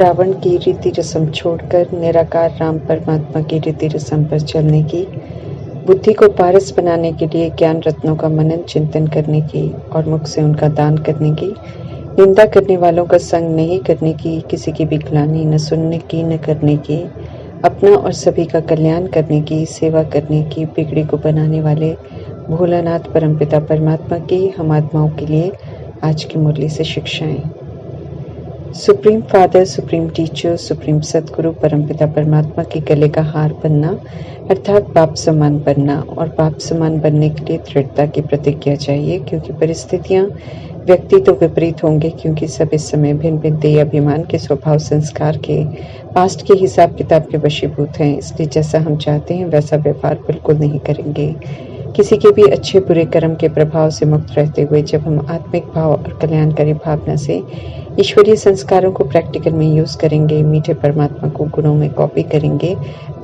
रावण की रीति रस्म छोड़कर निराकार राम परमात्मा की रीति रस्म पर चलने की, बुद्धि को पारस बनाने के लिए ज्ञान रत्नों का मनन चिंतन करने की और मुख से उनका दान करने की, निंदा करने वालों का संग नहीं करने की, किसी की भी ग्लानि न सुनने की न करने की, अपना और सभी का कल्याण करने की, सेवा करने की, बिगड़ी को बनाने वाले भोलानाथ परमपिता परमात्मा की हम आत्माओं के लिए आज की मुरली से शिक्षाएं। Supreme father, supreme teacher, supreme सदगुरु परमपिता परमात्मा के गले का हार बनना अर्थात बाप समान बनना, और बाप समान बनने के लिए दृढ़ता की प्रतिज्ञा चाहिए, क्योंकि परिस्थितियां व्यक्ति तो विपरीत होंगे, क्योंकि सब इस समय भिन्न भिन्न देह अभिमान के स्वभाव संस्कार के पास्ट के हिसाब किताब के वशीभूत हैं। इसलिए जैसा हम चाहते हैं वैसा व्यवहार बिल्कुल नहीं करेंगे। किसी के भी अच्छे बुरे कर्म के प्रभाव से मुक्त रहते हुए जब हम आत्मिक भाव और कल्याणकारी भावना से ईश्वरीय संस्कारों को प्रैक्टिकल में यूज करेंगे, मीठे परमात्मा को गुणों में कॉपी करेंगे,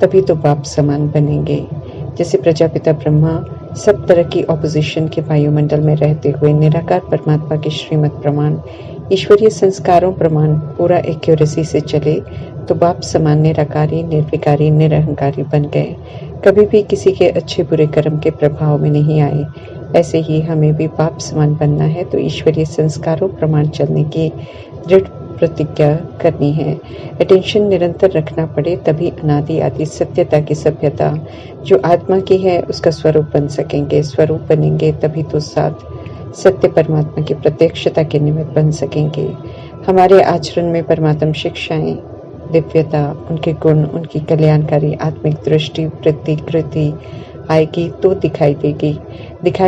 तभी तो बाप समान बनेंगे। जैसे प्रजापिता ब्रह्मा सब तरह की ऑपोजिशन के वायुमंडल में रहते हुए निराकार परमात्मा के श्रीमत प्रमाण ईश्वरीय संस्कारों प्रमाण पूरा एक्यूरेसी से चले, तो बाप समान निराकारी, निर्विकारी, निरहंकारी बन गए, कभी भी किसी के अच्छे बुरे कर्म के प्रभाव में नहीं आए। ऐसे ही हमें भी बाप समान बनना है, तो ईश्वरीय संस्कारों प्रमाण चलने की दृढ़ प्रतिज्ञा करनी है। अटेंशन निरंतर रखना पड़े, तभी अनादि आदि सत्यता की सभ्यता जो आत्मा की है उसका स्वरूप बन सकेंगे। स्वरूप बनेंगे तभी तो साथ सत्य परमात्मा की प्रत्यक्षता के निमित्त बन सकेंगे। हमारे आचरण में परमात्म शिक्षाएं, दिव्यता, उनके गुण, उनकी कल्याणकारी आत्मिक दृष्टि, वृत्ति, कृति आएगी तो दिखाई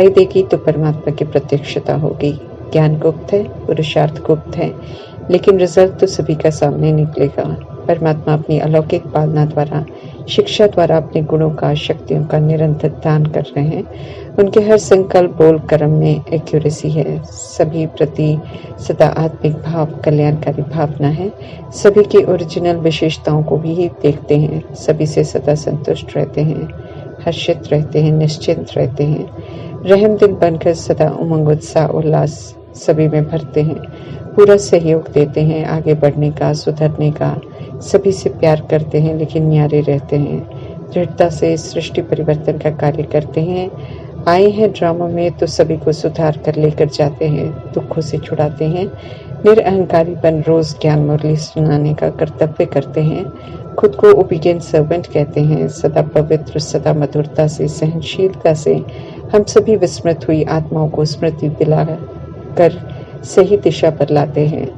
देगी तो परमात्मा की प्रत्यक्षता होगी। ज्ञान गुप्त है, पुरुषार्थ गुप्त है, लेकिन रिजल्ट तो सभी का सामने निकलेगा। परमात्मा अपनी अलौकिक पालना द्वारा, शिक्षा द्वारा अपने गुणों का, शक्तियों का निरंतर दान कर रहे हैं। उनके हर संकल्प, बोल, कर्म में एक्यूरेसी है। सभी प्रति सदा आत्मिक भाव, कल्याणकारी भावना है। सभी की ओरिजिनल विशेषताओं को भी देखते हैं। सभी से सदा संतुष्ट रहते हैं, हर्षित रहते हैं, निश्चिंत रहते हैं। रहम दिल बनकर सदा उमंग, उत्साह, उल्लास सभी में भरते हैं। पूरा सहयोग देते हैं आगे बढ़ने का, सुधरने का। सभी से प्यार करते हैं, लेकिन न्यारे रहते हैं। दृढ़ता से सृष्टि परिवर्तन का कार्य करते हैं। आए हैं ड्रामा में तो सभी को सुधार कर लेकर जाते हैं, दुखों से छुड़ाते हैं। निरअहंकारी बन रोज ज्ञान मुरली सुनाने का कर्तव्य करते हैं। खुद को ओबीडिएंट सर्वेंट कहते हैं। सदा पवित्र, सदा मधुरता से, सहनशीलता से हम सभी विस्मृत हुई आत्माओं को स्मृति दिला कर सही दिशा पर लाते हैं।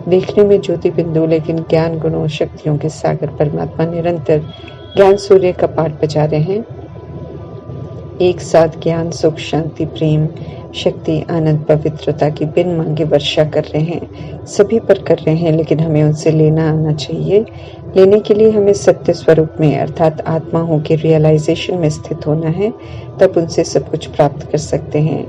देखने में ज्योति बिंदु, लेकिन ज्ञान, गुणों, शक्तियों के सागर परमात्मा निरंतर ज्ञान सूर्य का पाठ बजा रहे हैं। एक साथ ज्ञान, सुख, शांति, प्रेम, शक्ति, आनंद, पवित्रता की बिन मांगे वर्षा कर रहे हैं। सभी पर कर रहे हैं, लेकिन हमें उनसे लेना आना चाहिए। लेने के लिए हमें सत्य स्वरूप में अर्थात आत्मा हो के रियलाइजेशन में स्थित होना है, तब उनसे सब कुछ प्राप्त कर सकते हैं।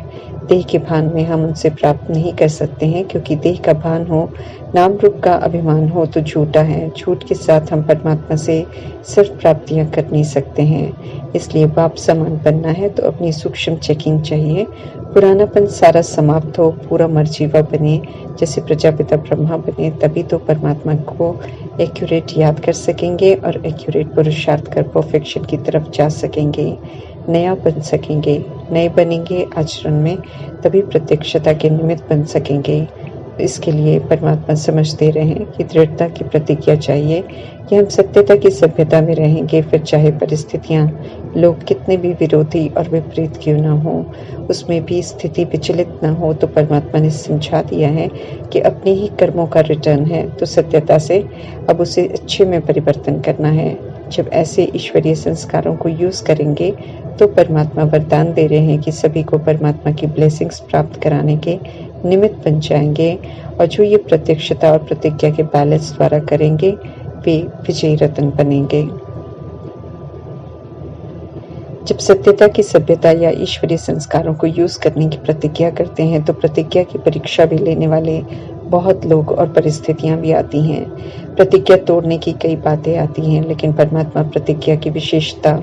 देह के भान में हम उनसे प्राप्त नहीं कर सकते हैं, क्योंकि देह का भान हो, नाम रूप का अभिमान हो तो झूठा है। झूठ के साथ हम परमात्मा से सिर्फ प्राप्तियां कर नहीं सकते हैं। इसलिए बाप समान बनना है तो अपनी सूक्ष्म चेकिंग चाहिए। पुरानापन सारा समाप्त हो, पूरा मर्जीवा बने, जैसे प्रजापिता ब्रह्मा बने, तभी तो परमात्मा को एक्यूरेट याद कर सकेंगे और एक्यूरेट पुरुषार्थ कर परफेक्शन की तरफ जा सकेंगे। नया बन सकेंगे, नए बनेंगे आचरण में, तभी प्रत्यक्षता के निमित्त बन सकेंगे। इसके लिए परमात्मा समझ दे रहे हैं कि दृढ़ता की प्रतिज्ञा चाहिए कि हम सत्यता की सभ्यता में रहेंगे, फिर चाहे परिस्थितियां, लोग कितने भी विरोधी और विपरीत क्यों ना हो, उसमें भी स्थिति विचलित न हो। तो परमात्मा ने समझा दिया है कि अपने ही कर्मों का रिटर्न है, तो सत्यता से अब उसे अच्छे में परिवर्तन करना है। जब ऐसे ईश्वरीय संस्कारों को यूज करेंगे तो परमात्मा वरदान दे रहे हैं कि सभी को परमात्मा की ब्लेसिंग्स प्राप्त कराने के निमित्त बन जाएंगे, और जो ये प्रत्यक्षता और प्रतिज्ञा के बैलेंस द्वारा करेंगे वे विजयी रत्न बनेंगे। जब सत्यता की सभ्यता या ईश्वरीय संस्कारों को यूज करने की प्रतिज्ञा करते हैं, तो प्रतिज्ञा की परीक्षा भी लेने वाले बहुत लोग और परिस्थितियां भी आती हैं। प्रतिज्ञा तोड़ने की कई बातें आती हैं, लेकिन परमात्मा प्रतिज्ञा की विशेषता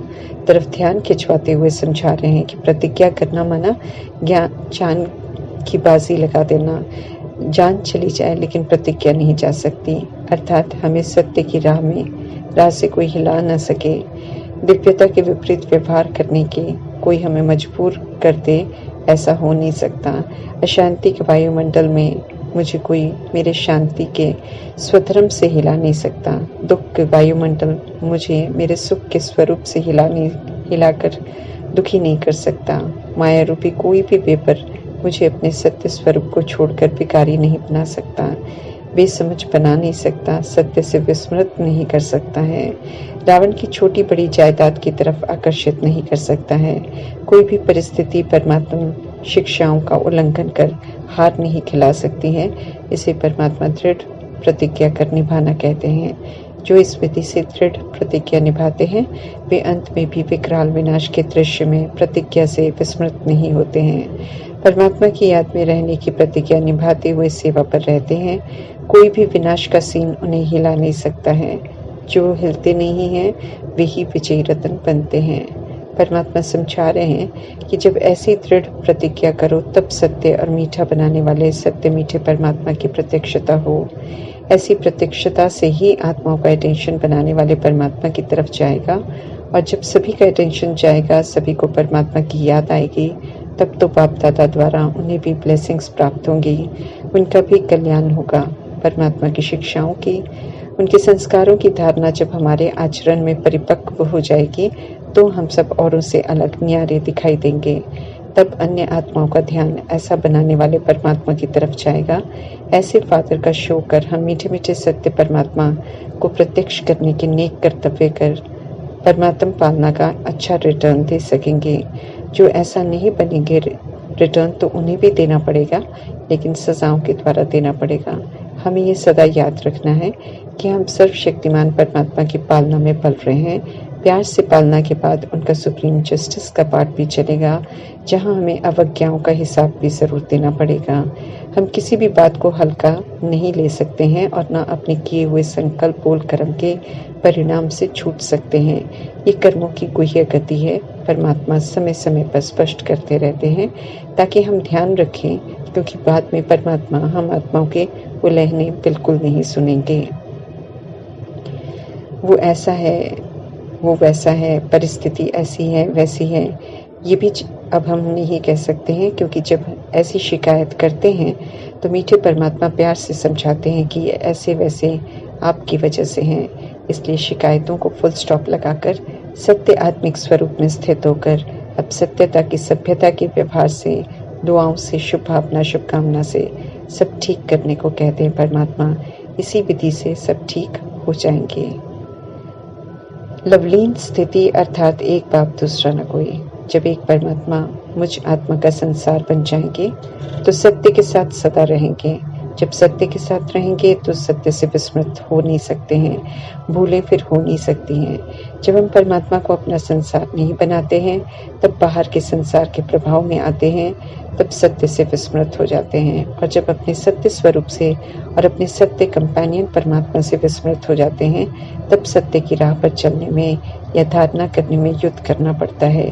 तरफ ध्यान खिंचवाते हुए समझा रहे हैं कि प्रतिज्ञा करना माना जान की बाजी लगा देना। जान चली जाए लेकिन प्रतिज्ञा नहीं जा सकती, अर्थात हमें सत्य की राह से कोई हिला न सके। दिव्यता के विपरीत व्यवहार करने के कोई हमें मजबूर कर दे, ऐसा हो नहीं सकता। अशांति के वायुमंडल में मुझे कोई मेरे शांति के स्वधर्म से हिला नहीं सकता। दुख के वायुमंडल मुझे मेरे सुख के स्वरूप से हिलाकर दुखी नहीं कर सकता। माया रूपी कोई भी पेपर मुझे अपने सत्य स्वरूप को छोड़कर भिखारी नहीं बना सकता, बेसमझ बना नहीं सकता, सत्य से विस्मृत नहीं कर सकता है, रावण की छोटी बड़ी जायदाद की तरफ आकर्षित नहीं कर सकता है। कोई भी परिस्थिति परमात्मा शिक्षाओं का उल्लंघन कर हार नहीं खिला सकती है। इसे परमात्मा दृढ़ प्रतिज्ञा कर निभाना कहते हैं। जो इस विधि से दृढ़ प्रतिज्ञा निभाते हैं वे अंत में भी विकराल विनाश के दृश्य में प्रतिज्ञा से विस्मृत नहीं होते हैं। परमात्मा की याद में रहने की प्रतिज्ञा निभाते हुए सेवा पर रहते हैं। कोई भी विनाश का सीन उन्हें हिला नहीं सकता है। जो हिलते नहीं हैं वे ही विजयी रत्न बनते हैं। परमात्मा समझा रहे हैं कि जब ऐसी दृढ़ प्रतिज्ञा करो तब सत्य और मीठा बनाने वाले सत्य मीठे परमात्मा की प्रत्यक्षता हो। ऐसी प्रत्यक्षता से ही आत्माओं का अटेंशन बनाने वाले परमात्मा की तरफ जाएगा, और जब सभी का अटेंशन जाएगा, सभी को परमात्मा की याद आएगी, तब तो बाप दादा द्वारा उन्हें भी ब्लेसिंग्स प्राप्त होंगी, उनका भी कल्याण होगा। परमात्मा की शिक्षाओं की, उनके संस्कारों की धारणा जब हमारे आचरण में परिपक्व हो जाएगी तो हम सब औरों से अलग न्यारे दिखाई देंगे। तब अन्य आत्माओं का ध्यान ऐसा बनाने वाले परमात्मा की तरफ जाएगा। ऐसे फादर का शो कर हम मीठे मीठे सत्य परमात्मा को प्रत्यक्ष करने के नेक कर्तव्य कर परमात्मा पालना का अच्छा रिटर्न दे सकेंगे। जो ऐसा नहीं बनेंगे, रिटर्न तो उन्हें भी देना पड़ेगा, लेकिन सजाओं के द्वारा देना पड़ेगा। हमें ये सदा याद रखना है कि हम सर्वशक्तिमान परमात्मा की पालना में पल रहे हैं। प्यार से पालना के बाद उनका सुप्रीम जस्टिस का पाठ भी चलेगा, जहां हमें अवज्ञाओं का हिसाब भी जरूर देना पड़ेगा। हम किसी भी बात को हल्का नहीं ले सकते हैं और न अपने किए हुए संकल्प बोल कर्म के परिणाम से छूट सकते हैं। ये कर्मों की गुह्य गति है। परमात्मा समय समय पर स्पष्ट करते रहते हैं ताकि हम ध्यान रखें, क्योंकि बाद में परमात्मा हम आत्माओं के उलहने बिल्कुल नहीं सुनेंगे। वो ऐसा है, वो वैसा है, परिस्थिति ऐसी है वैसी है, ये भी अब हम नहीं कह सकते हैं, क्योंकि जब ऐसी शिकायत करते हैं तो मीठे परमात्मा प्यार से समझाते हैं कि ये ऐसे वैसे आपकी वजह से हैं। इसलिए शिकायतों को फुल स्टॉप लगाकर सत्य आत्मिक स्वरूप में स्थित होकर अब सत्यता की सभ्यता के व्यवहार से, दुआओं से, शुभ भावना शुभकामना से सब ठीक करने को कहते हैं परमात्मा। इसी विधि से सब ठीक हो जाएंगे। लवलीन स्थिति अर्थात एक बाप दूसरा न कोई। जब एक परमात्मा मुझ आत्मा का संसार बन जाएंगे तो सत्य के साथ सदा रहेंगे। जब सत्य के साथ रहेंगे तो सत्य से विस्मृत हो नहीं सकते हैं, भूलें फिर हो नहीं सकती हैं। जब हम परमात्मा को अपना संसार नहीं बनाते हैं तब बाहर के संसार के प्रभाव में आते हैं, तब सत्य से विस्मृत हो जाते हैं। और जब अपने सत्य स्वरूप से और अपने सत्य कंपेनियन परमात्मा से विस्मृत हो जाते हैं, तब सत्य की राह पर चलने में या धारणा करने में युद्ध करना पड़ता है।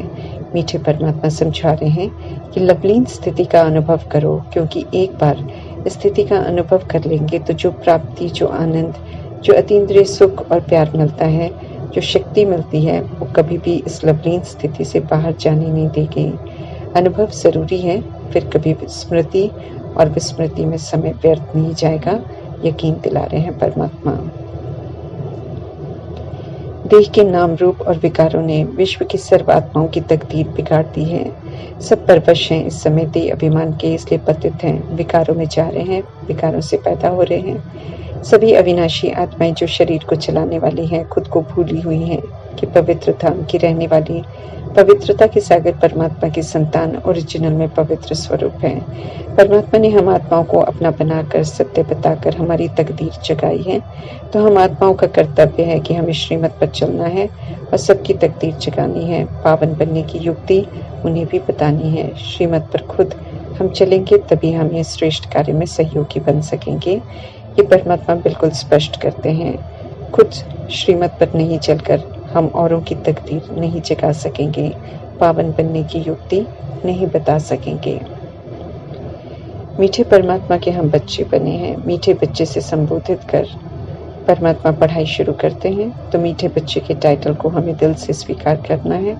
मीठे परमात्मा समझा रहे हैं कि लवलीन स्थिति का अनुभव करो, क्योंकि एक बार स्थिति का अनुभव कर लेंगे तो जो प्राप्ति, जो आनंद, जो अतीन्द्रिय सुख और प्यार मिलता है, जो शक्ति मिलती है, वो कभी भी इस लवलीन स्थिति से बाहर जाने नहीं देगी। अनुभव जरूरी है, फिर कभी स्मृति और विस्मृति में समय व्यर्थ नहीं जाएगा, यकीन दिला रहे हैं परमात्मा। देह के नाम रूप और विकारों ने विश्व की सर्व आत्माओं की तकदीर बिगाड़ दी है। सब परवश हैं इस समय देह अभिमान के, इसलिए पतित हैं, विकारों में जा रहे हैं, विकारों से पैदा हो रहे हैं। सभी अविनाशी आत्माएं जो शरीर को चलाने वाली हैं, खुद को भूली हुई हैं कि पवित्र धाम की रहने वाली पवित्रता के सागर परमात्मा की संतान ओरिजिनल में पवित्र स्वरूप है। परमात्मा ने हम आत्माओं को अपना बनाकर सत्य बताकर हमारी तकदीर जगाई है, तो हम आत्माओं का कर्तव्य है कि हमें श्रीमत पर चलना है और सबकी तकदीर जगानी है। पावन बनने की युक्ति उन्हें भी बतानी है। श्रीमत पर खुद हम चलेंगे तभी हम इस श्रेष्ठ कार्य में सहयोगी बन सकेंगे। ये परमात्मा बिल्कुल स्पष्ट करते हैं। खुद श्रीमत पर नहीं चलकर हम औरों की तकदीर नहीं जगा सकेंगे, पावन बनने की युक्ति नहीं बता सकेंगे। मीठे परमात्मा के हम बच्चे बने हैं। मीठे बच्चे से संबोधित कर परमात्मा पढ़ाई शुरू करते हैं, तो मीठे बच्चे के टाइटल को हमें दिल से स्वीकार करना है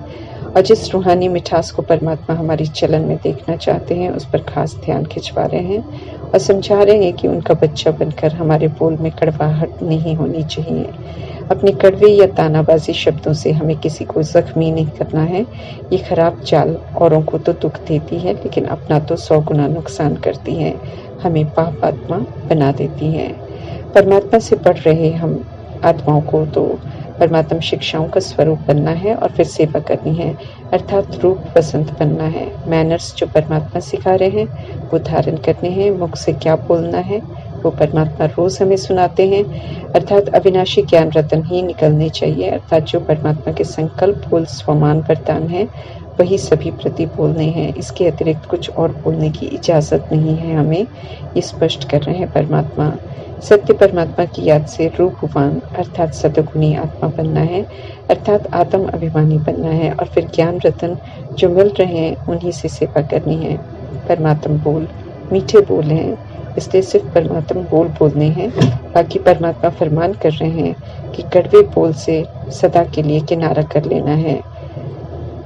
और जिस रूहानी मिठास को परमात्मा हमारी चलन में देखना चाहते हैं उस पर खास ध्यान खिंचवा रहे हैं और समझा रहे हैं कि उनका बच्चा बनकर हमारे बोल में कड़वाहट नहीं होनी चाहिए। अपने कड़वे या तानाबाजी शब्दों से हमें किसी को जख्मी नहीं करना है। ये खराब चाल औरों को तो दुख देती है लेकिन अपना तो 100 गुना नुकसान करती है, हमें पाप आत्मा बना देती है। परमात्मा से पढ़ रहे हम आत्माओं को तो परमात्मा शिक्षाओं का स्वरूप बनना है और फिर सेवा करनी है, अर्थात रूप वसंत बनना है। मैनर्स जो परमात्मा सिखा रहे हैं वो धारण करने हैं। मुख से क्या बोलना है वो परमात्मा रोज हमें सुनाते हैं, अर्थात अविनाशी ज्ञान रतन ही निकलने चाहिए। अर्थात जो परमात्मा के संकल्प बोल स्वमान वरदान है वही सभी प्रति बोलने हैं। इसके अतिरिक्त कुछ और बोलने की इजाजत नहीं है हमें, ये स्पष्ट कर रहे हैं परमात्मा। सत्य परमात्मा की याद से रूपवान अर्थात सदगुणी आत्मा बनना है, अर्थात आत्म अभिमानी बनना है और फिर ज्ञान रतन जो मिल रहे हैं उन्हीं से सेवा करनी है। परमात्मा बोल मीठे बोल हैं, इसलिए सिर्फ परमात्मा बोल बोलने हैं। बाकी परमात्मा फरमान कर रहे हैं कि कड़वे बोल से सदा के लिए किनारा कर लेना है,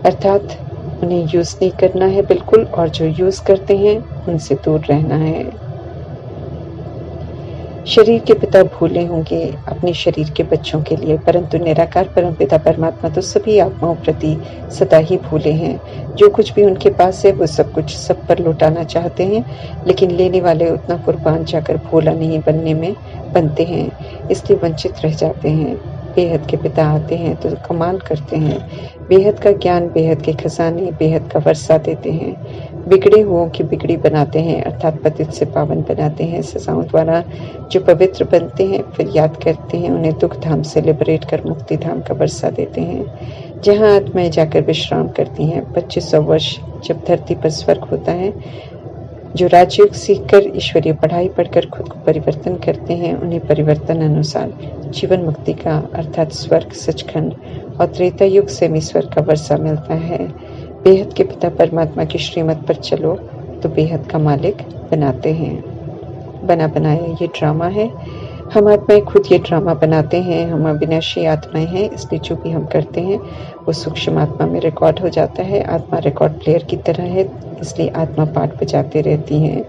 अर्थात उन्हें यूज नहीं करना है बिल्कुल, और जो यूज करते हैं उनसे दूर रहना है। शरीर के पिता भूले होंगे अपने शरीर के बच्चों के लिए, परंतु निराकार परमपिता परमात्मा तो सभी आत्माओं प्रति सदा ही भूले हैं। जो कुछ भी उनके पास है वो सब कुछ सब पर लौटाना चाहते हैं, लेकिन लेने वाले उतना कुर्बान जाकर भोला नहीं बनने में बनते हैं, इसलिए वंचित रह जाते हैं। बेहद के पिता आते हैं तो कमाल करते हैं, बेहद का ज्ञान, बेहद के खजाने, बेहद का वर्षा देते हैं। बिगड़े हुओं की बिगड़ी बनाते हैं, अर्थात पतित से पावन बनाते हैं। सजाओं द्वारा जो पवित्र बनते हैं फिर याद करते हैं उन्हें दुख धाम से लिबरेट कर मुक्ति धाम का वर्षा देते हैं, जहाँ आत्माएं जाकर विश्राम करती हैं। 2500 वर्ष जब धरती पर स्वर्ग होता है, जो राजयोग सीखकर ईश्वरीय पढ़ाई पढ़कर खुद को परिवर्तन करते हैं उन्हें परिवर्तन अनुसार जीवन मुक्ति का अर्थात स्वर्ग, सचखंड और त्रेता युग से स्वर्ग का वर्षा मिलता है। बेहद के पिता परमात्मा की श्रीमत पर चलो तो बेहद का मालिक बनाते हैं। बना बनाया ये ड्रामा है, हम आत्माएं खुद ये ड्रामा बनाते हैं। हम अविनाशी आत्माएं हैं, इसलिए जो भी हम करते हैं वो सूक्ष्म आत्मा में रिकॉर्ड हो जाता है। आत्मा रिकॉर्ड प्लेयर की तरह है, इसलिए आत्मा पाठ बजाते रहती हैं।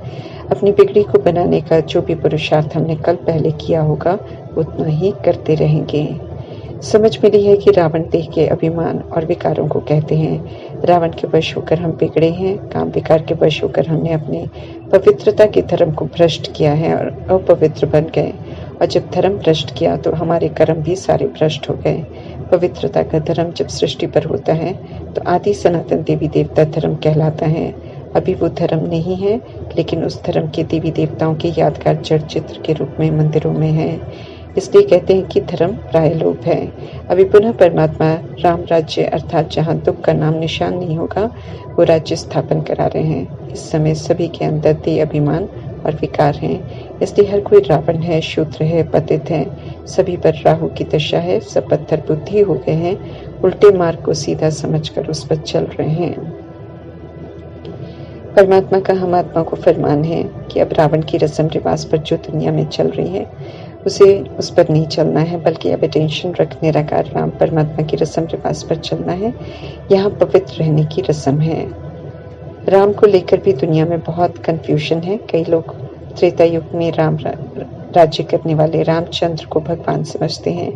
अपनी बिगड़ी को बनाने का जो भी पुरुषार्थ हमने कल पहले किया होगा उतना ही करते रहेंगे। समझ मिली है कि रावण देह के अभिमान और विकारों को कहते हैं। रावण के वश होकर हम बिगड़े हैं, काम विकार के वश होकर हमने अपने पवित्रता के धर्म को भ्रष्ट किया है और अपवित्र बन गए, और जब धर्म भ्रष्ट किया तो हमारे कर्म भी सारे भ्रष्ट हो गए। पवित्रता का धर्म जब सृष्टि पर होता है तो आदि सनातन देवी देवता धर्म कहलाता है। अभी वो धर्म नहीं है, लेकिन उस धर्म के देवी देवताओं के यादगार जड़ चित्र के रूप में मंदिरों में है, इसलिए कहते हैं कि धर्म प्रायलोप है। अभी पुनः परमात्मा राम राज्य अर्थात जहाँ दुख का नाम निशान नहीं होगा वो राज्य स्थापन करा रहे हैं। इस समय सभी के अंदर देह अभिमान और विकार हैं, इसलिए हर कोई रावण है, शूद्र है, पतित है, सभी पर राहु की दशा है। सब पत्थर बुद्धि हो गए हैं, उल्टे मार्ग को सीधा समझकर उस पर चल रहे हैं। परमात्मा का हम आत्मा को फरमान है कि अब रावण की रस्म रिवाज पर जो दुनिया में चल रही है उसे उस पर नहीं चलना है, बल्कि अब अटेंशन रख निराकार राम परमात्मा की रस्म रिवाज पर चलना है। यहाँ पवित्र रहने की रस्म है। राम को लेकर भी दुनिया में बहुत कंफ्यूजन है। कई लोग त्रेता युग में राम राज्य करने वाले रामचंद्र को भगवान समझते हैं,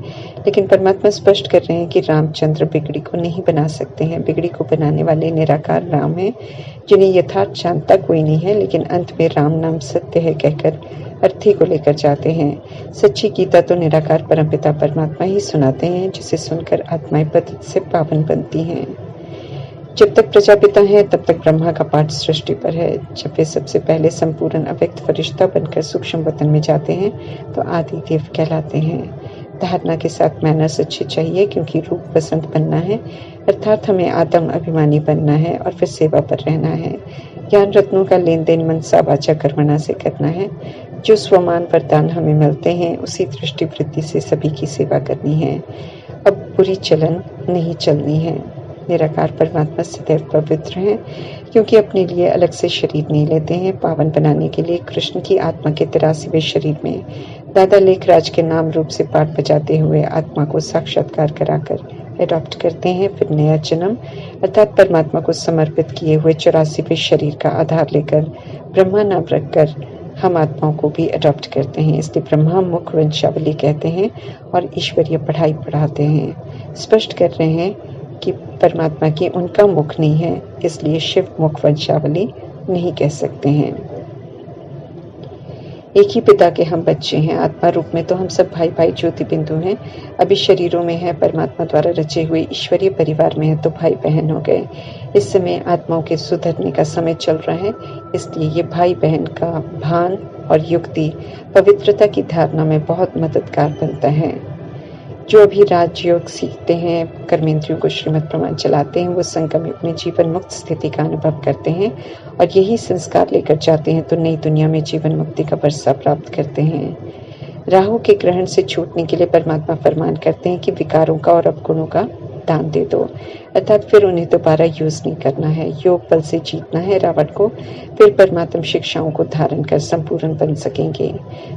लेकिन परमात्मा स्पष्ट कर रहे हैं कि रामचंद्र बिगड़ी को नहीं बना सकते हैं। बिगड़ी को बनाने वाले निराकार राम हैं, जिन्हें यथार्थ जानता कोई नहीं है, लेकिन अंत में राम नाम सत्य है कहकर अर्थी को लेकर जाते हैं। सच्ची गीता तो निराकार परमपिता परमात्मा ही सुनाते हैं, जिसे सुनकर आत्माएं पतित से पावन बनती हैं। जब तक प्रजापिता है तब तक ब्रह्मा का पाठ सृष्टि पर है। जब वे सबसे पहले संपूर्ण अव्यक्त फरिश्ता बनकर सूक्ष्म वतन में जाते हैं तो आदि देव कहलाते हैं। धारणा के साथ मैनर्स अच्छे चाहिए, क्योंकि रूप बसंत बनना है, अर्थात हमें आत्म अभिमानी बनना है और फिर सेवा पर रहना है। ज्ञान रत्नों का लेन देन मनसा वाचा कर्मणा से करना है। जो स्वमान वरदान हमें मिलते हैं उसी दृष्टि वृत्ति से सभी की सेवा करनी है। अब बुरी चलन नहीं चलनी है। निराकार परमात्मा सदैव पवित्र हैं, क्योंकि अपने लिए अलग से शरीर नहीं लेते हैं। पावन बनाने के लिए कृष्ण की आत्मा के 83वें शरीर में दादा लेखराज के नाम रूप से पाठ बजाते हुए आत्मा को साक्षात्कार कराकर एडॉप्ट करते हैं। फिर नया जन्म अर्थात परमात्मा को समर्पित किए हुए 84वें शरीर का आधार लेकर ब्रह्मा नाम रखकर हम आत्माओं को भी अडॉप्ट करते हैं। इसलिए ब्रह्मा मुख वंशावली कहते हैं और ईश्वरीय पढ़ाई पढ़ाते हैं। स्पष्ट कर रहे हैं कि परमात्मा की उनका मुख नहीं है, इसलिए शिव मुख वंशावली नहीं कह सकते हैं। एक ही पिता के हम बच्चे हैं। आत्मा रूप में तो हम सब भाई भाई ज्योति बिंदु हैं। अभी शरीरों में है, परमात्मा द्वारा रचे हुए ईश्वरीय परिवार में है तो भाई बहन हो गए। इस समय आत्माओं के सुधरने का समय चल रहा है, इसलिए ये भाई बहन का भान और युक्ति पवित्रता की धारणा में बहुत मददगार बनता है। जो अभी राजयोग सीखते हैं, कर्मेंद्रियों को श्रीमद् प्रमाण चलाते हैं, वो संगम में अपने जीवन मुक्त स्थिति का अनुभव करते हैं और यही संस्कार लेकर जाते हैं तो नई दुनिया में जीवन मुक्ति का वर्षा प्राप्त करते हैं। राहु के ग्रहण से छूटने के लिए परमात्मा फरमान करते हैं कि विकारों का और अवगुणों का दान दे दो, अर्थात फिर उन्हें दोबारा यूज नहीं करना है। योग बल से जीतना है रावण को, फिर परमात्मा शिक्षाओं को धारण कर संपूर्ण बन सकेंगे।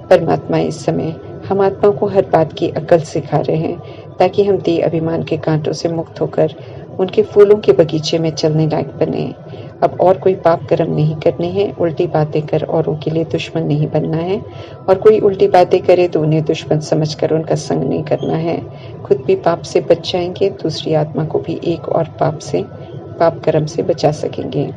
परमात्मा इस समय हम आत्माओं को हर बात की अकल सिखा रहे हैं, ताकि हम देह अभिमान के कांटों से मुक्त होकर उनके फूलों के बगीचे में चलने लायक बने। अब और कोई पाप कर्म नहीं करने हैं, उल्टी बातें कर औरों के लिए दुश्मन नहीं बनना है, और कोई उल्टी बातें करे तो उन्हें दुश्मन समझकर उनका संग नहीं करना है। खुद भी पाप से बच जाएंगे, दूसरी आत्मा को भी एक और पाप कर्म से बचा सकेंगे।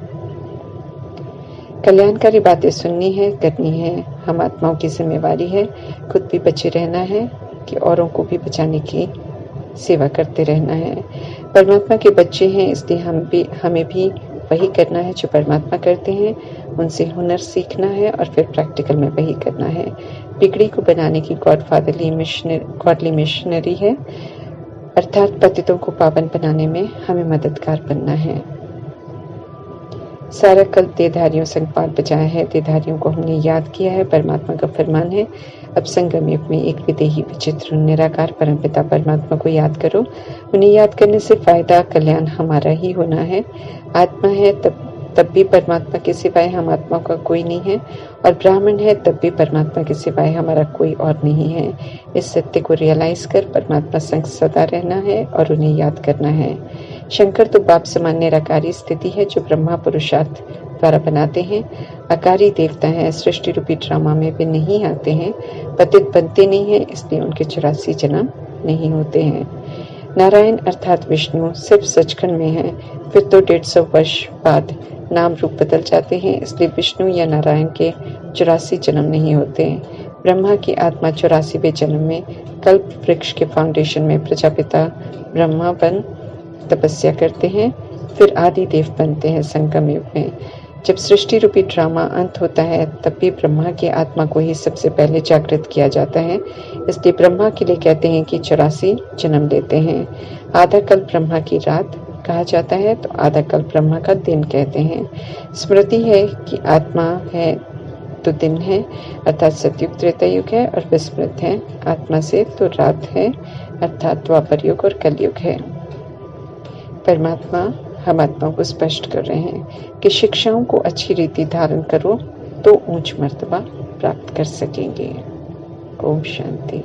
कल्याणकारी बातें सुननी है, करनी है, हम आत्माओं की जिम्मेवारी है। खुद भी बचे रहना है कि औरों को भी बचाने की सेवा करते रहना है। परमात्मा के बच्चे हैं, इसलिए हमें भी वही करना है जो परमात्मा करते हैं। उनसे हुनर सीखना है और फिर प्रैक्टिकल में वही करना है। बिगड़ी को बनाने की गॉडली मिशनरी है, अर्थात पतितों को पावन बनाने में हमें मददगार बनना है। सारा कल देहधारियों संग पाठ बजाया है, देहधारियों को हमने याद किया है। परमात्मा का फरमान है, अब संगम युग में एक विदेही विचित्र निराकार परमपिता परमात्मा को याद करो। उन्हें याद करने से फायदा कल्याण हमारा ही होना है। आत्मा है तब भी परमात्मा के सिवाय हम आत्मा का कोई नहीं है, और ब्राह्मण है तब भी परमात्मा के सिवाय हमारा कोई और नहीं है। इस सत्य को रियलाइज कर परमात्मा संग सदा रहना है और उन्हें याद करना है। शंकर तो बाप समान निराकारी स्थिति है जो ब्रह्मा पुरुषार्थ द्वारा बनाते हैं। आकारी देवता है, सृष्टि रूपी ड्रामा में वे नहीं आते हैं, पतित बनते नहीं हैं, इसलिए उनके 84 जन्म नहीं होते हैं। नारायण अर्थात विष्णु सिर्फ सचखंड में है, फिर तो 150 वर्ष बाद नाम रूप बदल जाते हैं, इसलिए विष्णु या नारायण के 84 जन्म नहीं होते। ब्रह्मा की आत्मा 84वें जन्म में कल्प वृक्ष के फाउंडेशन में प्रजापिता ब्रह्मा बन तपस्या करते हैं, फिर आदि देव बनते हैं। संगम युग में जब सृष्टि रूपी ड्रामा अंत होता है, तब भी ब्रह्मा की आत्मा को ही सबसे पहले जागृत किया जाता है, इसलिए ब्रह्मा के लिए कहते हैं कि 84 जन्म लेते हैं। आधा कल ब्रह्मा की रात कहा जाता है तो आधा कल ब्रह्मा का दिन कहते हैं। स्मृति है कि आत्मा है तो दिन है, अर्थात सतयुग त्रेता युग है, और विस्मृत है आत्मा से तो रात है, अर्थात द्वापर युग और कलयुग है। परमात्मा हम आत्माओं को स्पष्ट कर रहे हैं कि शिक्षाओं को अच्छी रीति धारण करो तो ऊंच मर्तबा प्राप्त कर सकेंगे। ओम शांति।